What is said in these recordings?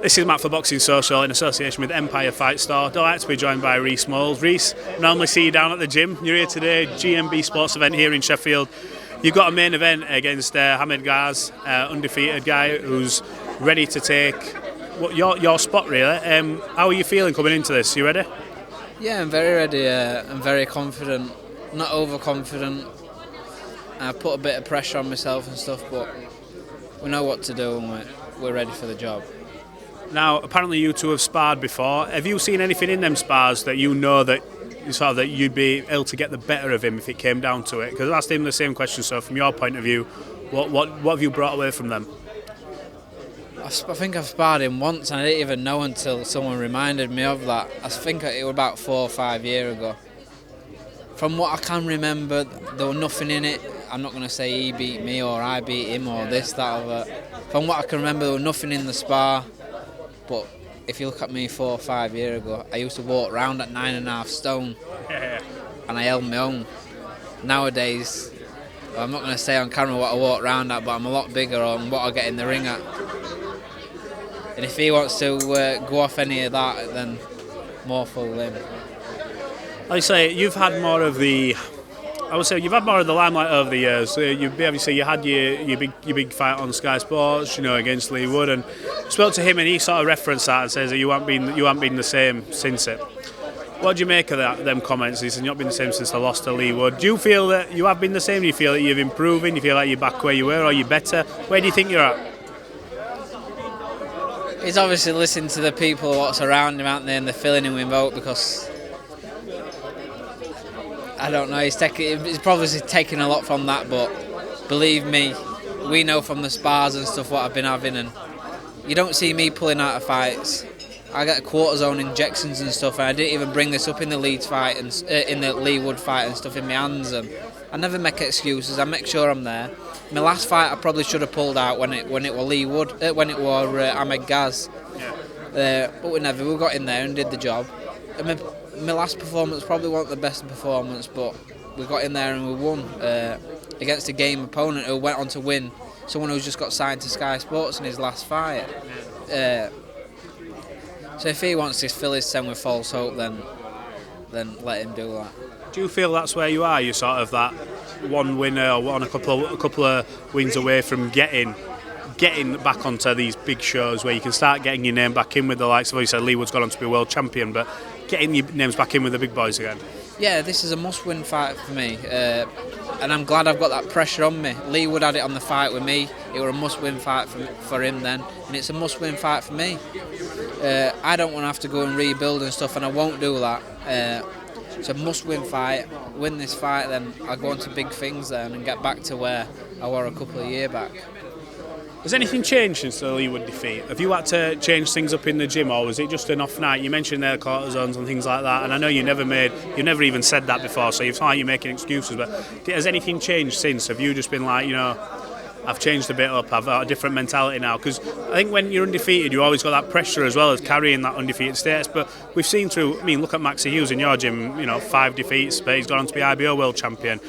This is Matt for Boxing Social in association with Empire Fight Store. Delighted to be joined by Reece Mould. Reece, normally see you down at the gym. You're here today, GMB Sports event here in Sheffield. You've got a main event against Hamed Ghaz, undefeated guy who's ready to take your spot really. How are you feeling coming into this? You ready? Yeah, I'm very ready. I'm very confident, not overconfident. I've put a bit of pressure on myself and stuff, but we know what to do and we're ready for the job. Now, apparently you two have sparred before. Have you seen anything in them spars that you know that that you'd be able to get the better of him if it came down to it? Because I asked him the same question. So, from your point of view, what have you brought away from them? I think I've sparred him once, and I didn't even know until someone reminded me of that. I think it was about 4 or 5 years ago. From what I can remember, there was nothing in it. I'm not going to say he beat me or I beat him or this, that, or that. From what I can remember, there was nothing in the spar. But if you look at me 4 or 5 years ago, I used to walk around at 9.5 stone, and I held my own. Nowadays, I'm not going to say on camera what I walk around at, but I'm a lot bigger on what I get in the ring at. And if he wants to go off any of that, then more for him. Like I say, you've had more of the. I would say you've had more of the limelight over the years. You had your big fight on Sky Sports, against Lee Wood, and spoke to him, and he sort of referenced that and says that you haven't been the same since it. What do you make of them comments? He says you've not been the same since the loss to Lee Wood. Do you feel that you have been the same? Do you feel that you're improving? Do you feel like you're back where you were, or are you better? Where do you think you're at? He's obviously listening to the people what's around him out there, and they're filling him with vote because. I don't know, he's probably taking a lot from that, but believe me, we know from the spars and stuff what I've been having, and you don't see me pulling out of fights. I get cortisone injections and stuff, and I didn't even bring this up in the Leeds fight and in the Lee Wood fight and stuff in my hands, and I never make excuses. I make sure I'm there. My last fight I probably should have pulled out when it was Lee Wood, when it was Hamed Ghaz, but we never. We got in there and did the job. My last performance probably wasn't the best performance, but we got in there and we won against a game opponent who went on to win, someone who's just got signed to Sky Sports in his last fight. So if he wants to fill his ten with false hope, then let him do that. Do you feel that's where you are? You're sort of that one winner or a couple of wins away from getting back onto these big shows where you can start getting your name back in with the likes of, you said Lee Wood's gone on to be world champion, but getting your names back in with the big boys again? Yeah, this is a must-win fight for me, and I'm glad I've got that pressure on me. Lee Wood had it on the fight with me. It was a must-win fight for him then, and it's a must-win fight for me. I don't want to have to go and rebuild and stuff, and I won't do that. It's a must-win fight. Win this fight, then I'll go on to big things then and get back to where I were a couple of years back. Has anything changed since the Lee Wood defeat? Have you had to change things up in the gym, or was it just an off night? You mentioned their cortisones and things like that, and I know you never even said that before, so you feel like you're making excuses, but has anything changed since? Have you just been like, I've changed a bit up, I've got a different mentality now? Because I think when you're undefeated, you always got that pressure as well as carrying that undefeated status, but we've seen through, look at Maxie Hughes in your gym, 5 defeats, but he's gone on to be IBO world champion.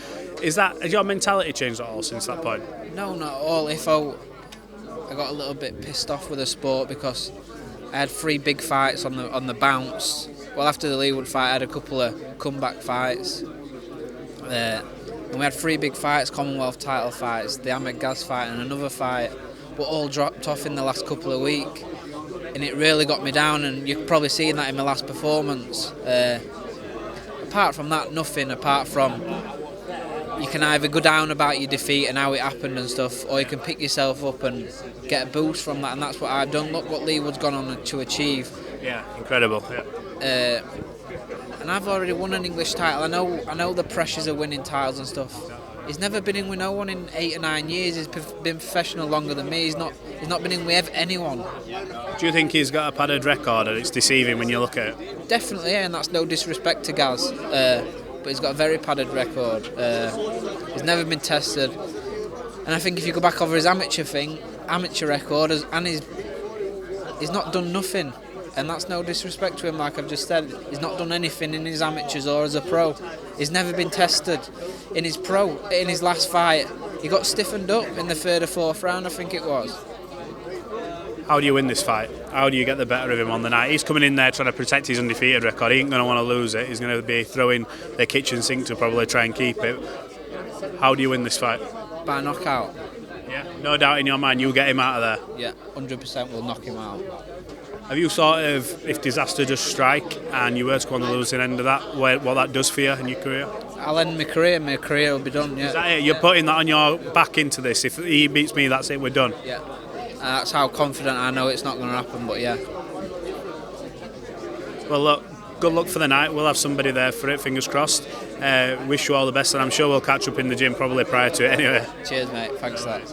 Has your mentality changed at all since that point? No, not at all. I got a little bit pissed off with the sport because I had 3 big fights on the bounce. Well, after the Lee Wood fight, I had a couple of comeback fights. And we had 3 big fights, Commonwealth title fights, the Hamed Ghaz fight and another fight, but all dropped off in the last couple of weeks. And it really got me down, and you've probably seen that in my last performance. Apart from that, nothing, apart from you can either go down about your defeat and how it happened and stuff, or you can pick yourself up and get a boost from that, and that's what I've done. Look what Lee Wood's gone on to achieve. Yeah, incredible. Yeah. And I've already won an English title. I know the pressures of winning titles and stuff. He's never been in with no one in 8 or 9 years. He's been professional longer than me. He's not been in with anyone. Do you think he's got a padded record and it's deceiving when you look at it? Definitely, yeah, and that's no disrespect to Ghaz. But he's got a very padded record. He's never been tested, and I think if you go back over his amateur record, and he's not done nothing, and that's no disrespect to him. Like I've just said, he's not done anything in his amateurs or as a pro. He's never been tested. In his last fight, he got stiffened up in the 3rd or 4th round, I think it was. How do you win this fight? How do you get the better of him on the night? He's coming in there trying to protect his undefeated record. He ain't going to want to lose it. He's going to be throwing the kitchen sink to probably try and keep it. How do you win this fight? By knockout. Yeah, no doubt in your mind you'll get him out of there. Yeah, 100% will knock him out. Have you sort of, if disaster does strike and you were to go on the losing end of that, what that does for you in your career? I'll end my career will be done, yeah. Is that it? You're putting that on your back into this. If he beats me, that's it, we're done. Yeah. That's how confident I know it's not going to happen, but yeah. Well, look, good luck for the night. We'll have somebody there for it, fingers crossed. Wish you all the best, and I'm sure we'll catch up in the gym probably prior to it anyway. Cheers, mate. Thanks for that.